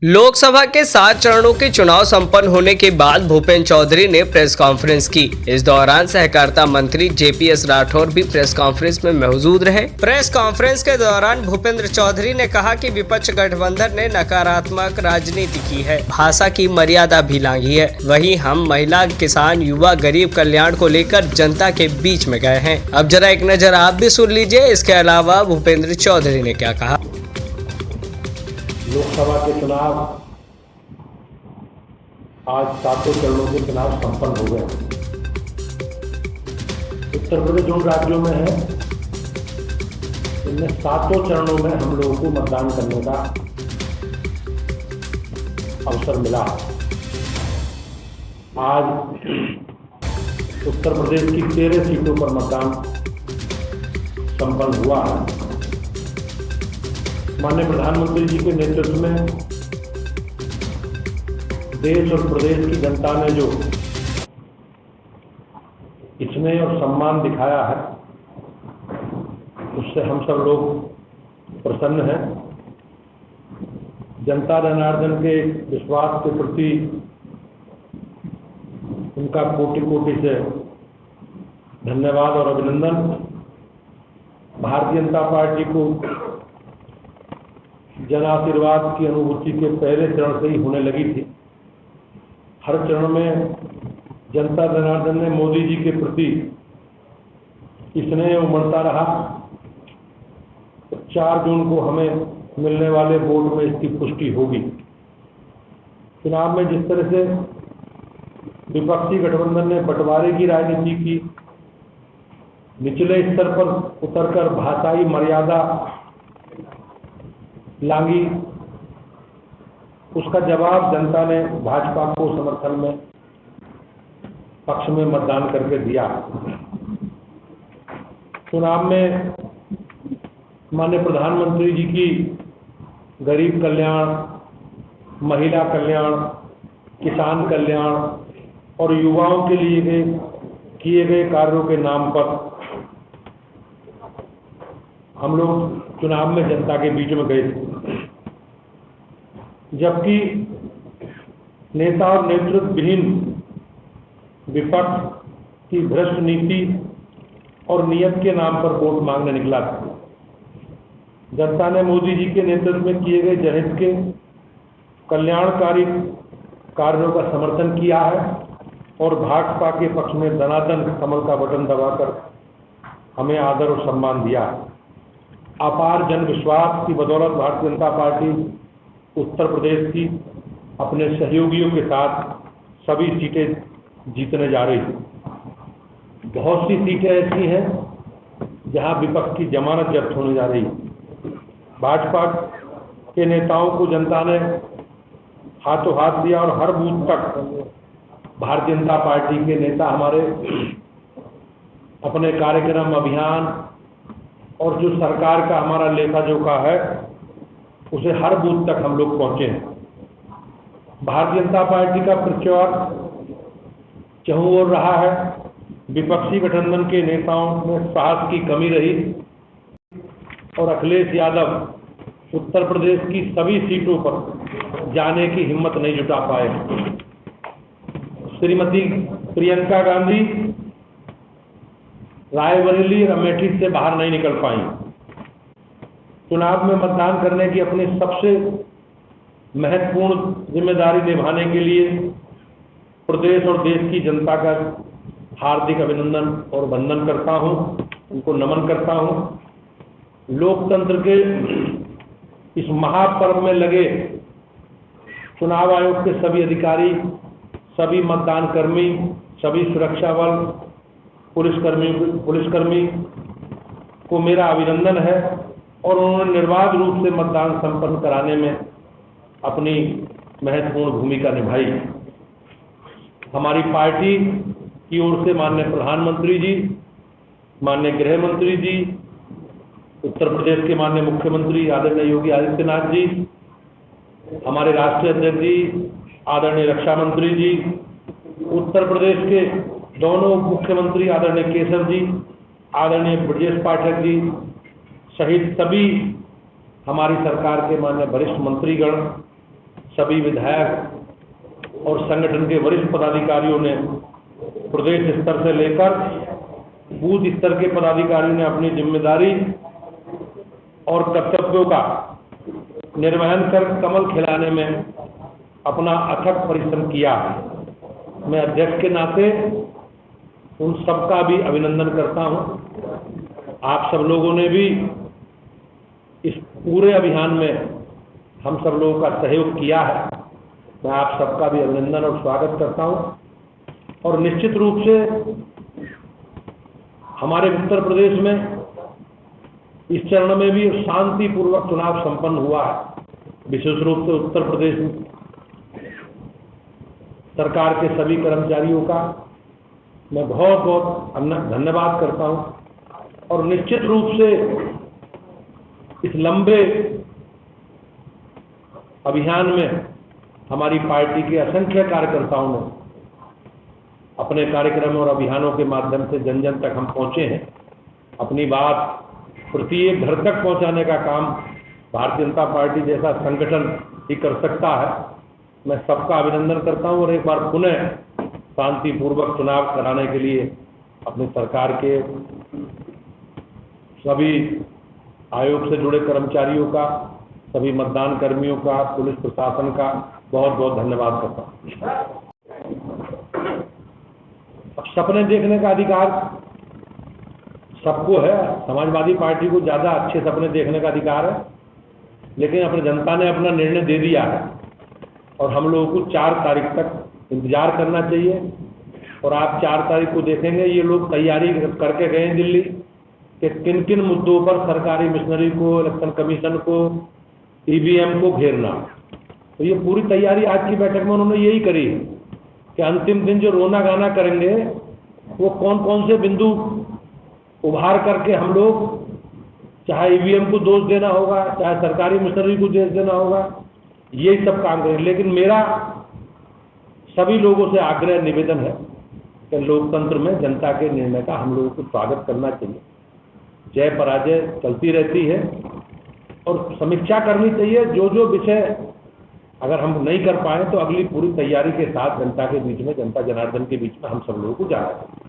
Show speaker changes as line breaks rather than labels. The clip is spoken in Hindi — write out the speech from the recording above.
लोकसभा के 7 चरणों के चुनाव संपन्न होने के बाद भूपेंद्र चौधरी ने प्रेस कॉन्फ्रेंस की। इस दौरान सहकारिता मंत्री जेपीएस राठौर भी प्रेस कॉन्फ्रेंस में मौजूद रहे। प्रेस कॉन्फ्रेंस के दौरान भूपेंद्र चौधरी ने कहा कि विपक्ष गठबंधन ने नकारात्मक राजनीति की है, भाषा की मर्यादा भी लांघी है। वहीं हम महिला, किसान, युवा, गरीब कल्याण को लेकर जनता के बीच में गए हैं। अब जरा एक नजर आप भी सुन लीजिए। इसके अलावा भूपेंद्र चौधरी ने क्या कहा।
लोकसभा के चुनाव आज 7 चरणों के चुनाव संपन्न हो गए। उत्तर प्रदेश उन राज्यों में है इनमें 7 चरणों में हम लोगों को मतदान करने का अवसर मिला। आज उत्तर प्रदेश की 13 सीटों पर मतदान संपन्न हुआ है। माननीय प्रधानमंत्री जी के नेतृत्व में देश और प्रदेश की जनता ने जो स्नेह और सम्मान दिखाया है, उससे हम सब लोग प्रसन्न हैं। जनता जनार्दन के विश्वास के प्रति उनका कोटि कोटि से धन्यवाद और अभिनंदन। भारतीय जनता पार्टी को जन आशीर्वाद की अनुभूति के पहले चरण से ही होने लगी थी। हर चरण में जनता जनार्दन ने मोदी जी के प्रति स्नेह उमड़ता रहा। 4 जून को हमें मिलने वाले वोट में इसकी पुष्टि होगी। चुनाव में जिस तरह से विपक्षी गठबंधन ने बंटवारे की राजनीति की, निचले स्तर पर उतरकर भाषाई मर्यादा लांगी, उसका जवाब जनता ने भाजपा को समर्थन में पक्ष में मतदान करके दिया। चुनाव में माननीय प्रधानमंत्री जी की गरीब कल्याण, महिला कल्याण, किसान कल्याण और युवाओं के लिए किए गए कार्यों के नाम पर हम लोग चुनाव में जनता के बीच में गए थे। जबकि नेता और नेतृत्व विहीन विपक्ष की भ्रष्ट नीति और नियत के नाम पर वोट मांगने निकला था। जनता ने मोदी जी के नेतृत्व में किए गए जनहित के कल्याणकारी कार्यों का समर्थन किया है और भाजपा के पक्ष में दनादन कमल का बटन दबाकर हमें आदर और सम्मान दिया। अपार जन विश्वास की बदौलत भारतीय जनता पार्टी उत्तर प्रदेश की अपने सहयोगियों के साथ सभी सीटें जीतने जा रही है। बहुत सी सीटें ऐसी हैं जहां विपक्ष की जमानत जब्त होने जा रही है। भाजपा के नेताओं को जनता ने हाथों हाथ दिया और हर बूथ तक भारतीय जनता पार्टी के नेता हमारे अपने कार्यक्रम, अभियान और जो सरकार का हमारा लेखा जोखा है उसे हर बूथ तक हम लोग पहुंचे हैं। भारतीय जनता पार्टी का प्रचार चहुं ओर रहा है। विपक्षी गठबंधन के नेताओं में साहस की कमी रही और अखिलेश यादव उत्तर प्रदेश की सभी सीटों पर जाने की हिम्मत नहीं जुटा पाए। श्रीमती प्रियंका गांधी रायबरेली और अमेठी से बाहर नहीं निकल पाई। चुनाव में मतदान करने की अपनी सबसे महत्वपूर्ण जिम्मेदारी निभाने के लिए प्रदेश और देश की जनता का हार्दिक अभिनंदन और वंदन करता हूं, उनको नमन करता हूं। लोकतंत्र के इस महापर्व में लगे चुनाव आयोग के सभी अधिकारी, सभी मतदान कर्मी, सभी सुरक्षा बल, पुलिसकर्मी को मेरा अभिनंदन है और उन्होंने निर्बाध रूप से मतदान संपन्न कराने में अपनी महत्वपूर्ण भूमिका निभाई। हमारी पार्टी की ओर से माननीय प्रधानमंत्री जी, माननीय गृह मंत्री जी, उत्तर प्रदेश के माननीय मुख्यमंत्री आदरणीय योगी आदित्यनाथ जी, हमारे राष्ट्रीय अध्यक्ष जी आदरणीय रक्षा मंत्री जी, उत्तर प्रदेश के दोनों मुख्यमंत्री आदरणीय केशव जी, आदरणीय ब्रजेश पाठक जी सहित सभी हमारी सरकार के माननीय वरिष्ठ मंत्रीगण, सभी विधायक और संगठन के वरिष्ठ पदाधिकारियों ने प्रदेश स्तर से लेकर बूथ स्तर के पदाधिकारियों ने अपनी जिम्मेदारी और कर्तव्यों का निर्वहन कर कमल खिलाने में अपना अथक परिश्रम किया। मैं अध्यक्ष के नाते उन सबका भी अभिनंदन करता हूं। आप सब लोगों ने भी इस पूरे अभियान में हम सब लोगों का सहयोग किया है। मैं आप सबका भी अभिनंदन और स्वागत करता हूं। और निश्चित रूप से हमारे उत्तर प्रदेश में इस चरण में भी शांतिपूर्वक चुनाव संपन्न हुआ है। विशेष रूप से उत्तर प्रदेश सरकार के सभी कर्मचारियों का मैं बहुत बहुत धन्यवाद करता हूं। और निश्चित रूप से इस लंबे अभियान में हमारी पार्टी के असंख्य कार्यकर्ताओं ने अपने कार्यक्रमों और अभियानों के माध्यम से जन जन तक हम पहुंचे हैं। अपनी बात प्रत्येक घर तक पहुंचाने का काम भारतीय जनता पार्टी जैसा संगठन ही कर सकता है। मैं सबका अभिनंदन करता हूं और एक बार पुनः शांतिपूर्वक चुनाव कराने के लिए अपनी सरकार के सभी आयोग से जुड़े कर्मचारियों का, सभी मतदान कर्मियों का, पुलिस प्रशासन का बहुत बहुत धन्यवाद करता हूं। अब सपने देखने का अधिकार सबको है। समाजवादी पार्टी को ज़्यादा अच्छे सपने देखने का अधिकार है, लेकिन अपनी जनता ने अपना निर्णय दे दिया है और हम लोगों को 4 तारीख तक इंतजार करना चाहिए। और आप 4 तारीख को देखेंगे ये लोग तैयारी करके गए दिल्ली कि किन किन मुद्दों पर सरकारी मिशनरी को, इलेक्शन कमीशन को, ईवीएम को घेरना। तो ये पूरी तैयारी आज की बैठक में उन्होंने यही करी कि अंतिम दिन जो रोना गाना करेंगे वो कौन कौन से बिंदु उभार करके हम लोग, चाहे ईवीएम को दोष देना होगा, चाहे सरकारी मिशनरी को दोष देना होगा, यही सब काम करेंगे। लेकिन मेरा सभी लोगों से आग्रह निवेदन है कि लोकतंत्र में जनता के निर्णय का हम लोगों को स्वागत करना चाहिए। जय पराजय चलती रहती है और समीक्षा करनी चाहिए। जो जो विषय अगर हम नहीं कर पाए तो अगली पूरी तैयारी के साथ जनता के बीच में, जनता जनार्दन के बीच में हम सब लोगों को जाना चाहिए।